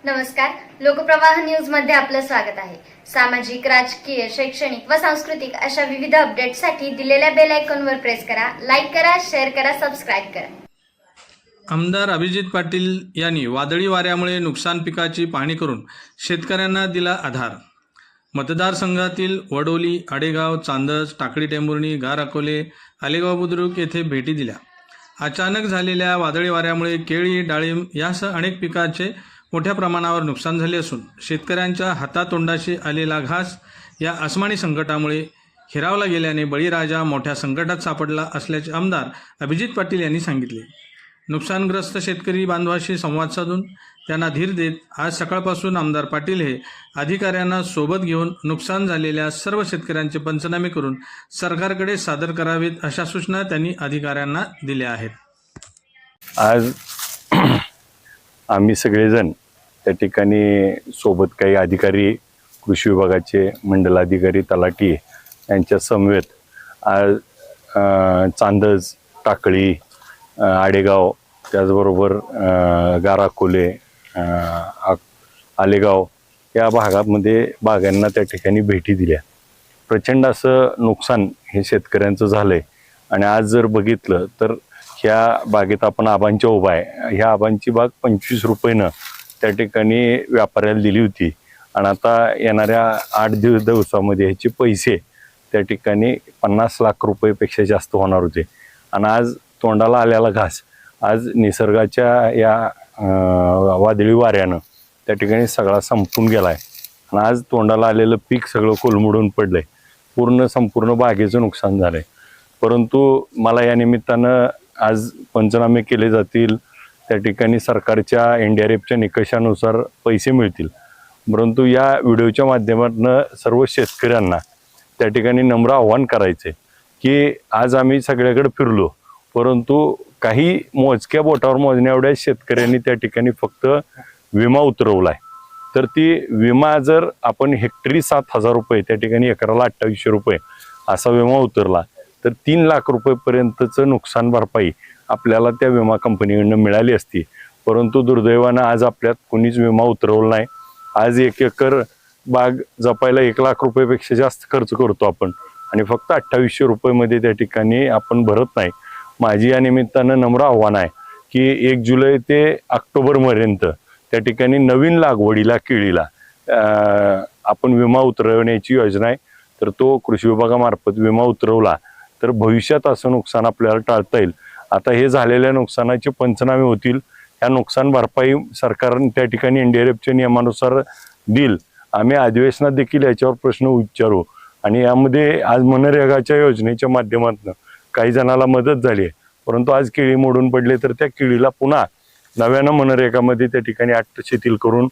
नमस्कार, लोकप्रवाह न्यूज मध्ये आपलं स्वागत आहे। सामाजिक, राजकीय, शैक्षणिक व सांस्कृतिक अशा विविध अपडेट्ससाठी दिलेल्या बेल आयकॉनवर प्रेस करा, लाईक करा, शेअर करा, सबस्क्राईब करा। आमदार अभिजित पाटील यांनी वादळी वाऱ्यामुळे नुकसान पिकाची पाहणी करून शेतकऱ्यांना दिला आधार। मतदारसंघातील वडोली, आडेगाव, चांदस, टाकळी टेंभुर्णी, गार अकोले, आलेगाव बुद्रुक येथे भेटी दिल्या। अचानक झालेल्या वादळी वाऱ्यामुळे केळी, डाळिंब यासह अनेक पिकांचे मोठ्या प्रमाणावर नुकसान झाले असून शेतकऱ्यांच्या हातातोंडाशी आलेला घास या अस्मानी संकटामुळे हिरावला गेल्याने बळीराजा मोठ्या संकटात सापडला असल्याचे आमदार अभिजित पाटील यांनी सांगितले। नुकसानग्रस्त शेतकरी बांधवांशी संवाद साधून त्यांना धीर देत आज सकाळपासून आमदार पाटील हे अधिकाऱ्यांना सोबत घेऊन नुकसान झालेल्या सर्व शेतकऱ्यांचे पंचनामे करून सरकारकडे सादर करावेत अशा सूचना त्यांनी अधिकाऱ्यांना दिल्या आहेत। आज आम्ही सगळेजण त्या ठिकाणी सोबत काही अधिकारी, कृषी विभागाचे मंडलाधिकारी, तलाठी यांच्या समवेत आज चांदस, टाकळी, आडेगाव, त्याचबरोबर गाराकोले, आलेगाव या भागामध्ये बागांना त्या ठिकाणी भेटी दिल्या। प्रचंड असं नुकसान हे शेतकऱ्यांचं झालंय आणि आज जर बघितलं तर ह्या बागेत आपण आबांच्या उभा आहे, ह्या आबांची बाग 25 रुपयानं त्या ठिकाणी व्यापाऱ्याला दिली होती आणि आता येणाऱ्या 8 दिवसामध्ये ह्याचे पैसे त्या ठिकाणी 50 लाख रुपयेपेक्षा जास्त होणार होते। आणि आज तोंडाला आलेला घास आज निसर्गाच्या या वादळी वाऱ्यानं त्या ठिकाणी सगळा संपून गेलाय आणि आज तोंडाला आलेलं पीक सगळं कोलमडून पडलंय, संपूर्ण बागेचं नुकसान झालंय। परंतु मला या निमित्तानं आज पंचनामे केले जातील, त्या ठिकाणी सरकारच्या NDRFच्या निकषानुसार पैसे मिळतील। परंतु या व्हिडिओच्या माध्यमातून सर्व शेतकऱ्यांना त्या ठिकाणी नम्र आव्हान करायचे की आज आम्ही सगळ्याकडे फिरलो, परंतु काही मोजक्या बोटावर मोजण्या एवढ्या शेतकऱ्यांनी त्या ठिकाणी फक्त विमा उतरवलाय। तर ती विमा जर आपण हेक्टरी 7,000 रुपये, त्या ठिकाणी एकराला 2800 रुपये असा विमा उतरला तर 3 लाख रुपयेपर्यंतचं नुकसान भरपाई आपल्याला त्या विमा कंपनीकडून मिळाली असती। परंतु दुर्दैवानं आज आपल्यात कोणीच विमा उतरवला नाही। आज 1 एकर बाग जपायला 1 लाख रुपयेपेक्षा जास्त खर्च करतो आपण आणि फक्त 2800 रुपयेमध्ये त्या ठिकाणी आपण भरत नाही। माझी या निमित्तानं नम्र आव्हान आहे की 1 जुलै ते ऑक्टोबरपर्यंत त्या ठिकाणी नवीन लागवडीला, केळीला आपण विमा उतरवण्याची योजना आहे। तर तो कृषी विभागामार्फत विमा उतरवला तर भविष्यात असं नुकसान आपल्याला टाळता येईल। आता हे झालेल्या नुकसानाचे पंचनामे होतील, ह्या नुकसान भरपाई सरकारने त्या ठिकाणी NDRFच्या नियमानुसार देईल। आम्ही अधिवेशनात देखील याच्यावर प्रश्न विचारू आणि यामध्ये आज मनरेगाच्या योजनेच्या माध्यमातून काही जणाला मदत झाली आहे, परंतु आज केळी मोडून पडले तर त्या केळीला पुन्हा नव्यानं मनरेगामध्ये त्या ठिकाणी अट शिथिल करून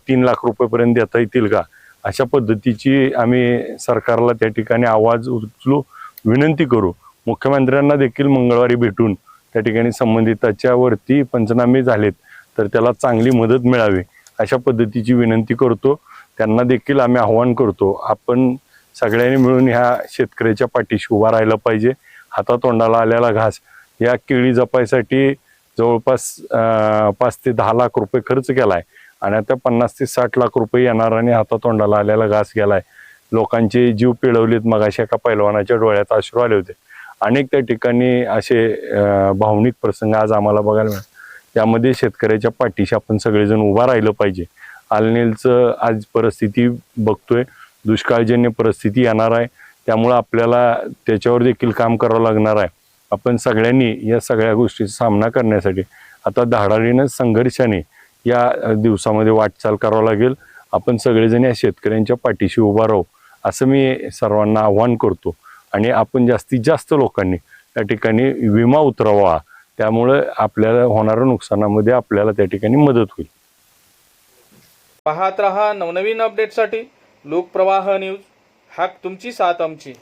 3 लाख रुपयेपर्यंत देता येतील का, अशा पद्धतीची आम्ही सरकारला त्या ठिकाणी आवाज उचलू, विनंती करू। मुख्यमंत्र्यांना देखील मंगळवारी भेटून त्या ठिकाणी संबंधिताच्या वरती पंचनामे झालेत तर त्याला चांगली मदत मिळावी अशा पद्धतीची विनंती करतो। त्यांना देखील आम्ही आव्हान करतो, आपण सगळ्यांनी मिळून ह्या शेतकऱ्याच्या पाठीशी उभा राहिलं पाहिजे। हातातोंडाला आलेला घास या केळी जपायसाठी जवळपास 5 ते 10 लाख रुपये खर्च केलाय आणि आता 50 ते 60 लाख रुपये येणार आणि हातातोंडाला आलेला घास गेलाय। लोकांचे जीव पिळवलेत, मगाशी एका पैलवानाच्या डोळ्यात अश्रू आले होते। अनेक त्या ठिकाणी असे भावनिक प्रसंग आज आम्हाला बघायला मिळाले, त्यामध्ये शेतकऱ्याच्या पाठीशी आपण सगळेजण उभा राहिलं पाहिजे। आलनेलचं आज परिस्थिती बघतोय, दुष्काळजन्य परिस्थिती येणार आहे, त्यामुळे आपल्याला त्याच्यावर देखील काम करावं लागणार आहे। आपण सगळ्यांनी या सगळ्या गोष्टीचा सामना करण्यासाठी आता धाडारीनं, संघर्षाने या दिवसामध्ये वाटचाल करावं लागेल। आपण सगळेजण या शेतकऱ्यांच्या पाठीशी उभा राहू असं मी सर्वांना आव्हान करतो आणि आपण जास्तीत जास्त लोकांनी त्या ठिकाणी विमा उतरवा, त्यामुळे आपल्याला होणाऱ्या नुकसानामध्ये आपल्याला त्या ठिकाणी मदत होईल। पाहत रहा नवनवीन अपडेटसाठी लोकप्रवाह न्यूज, हाक तुमची साथ आमची।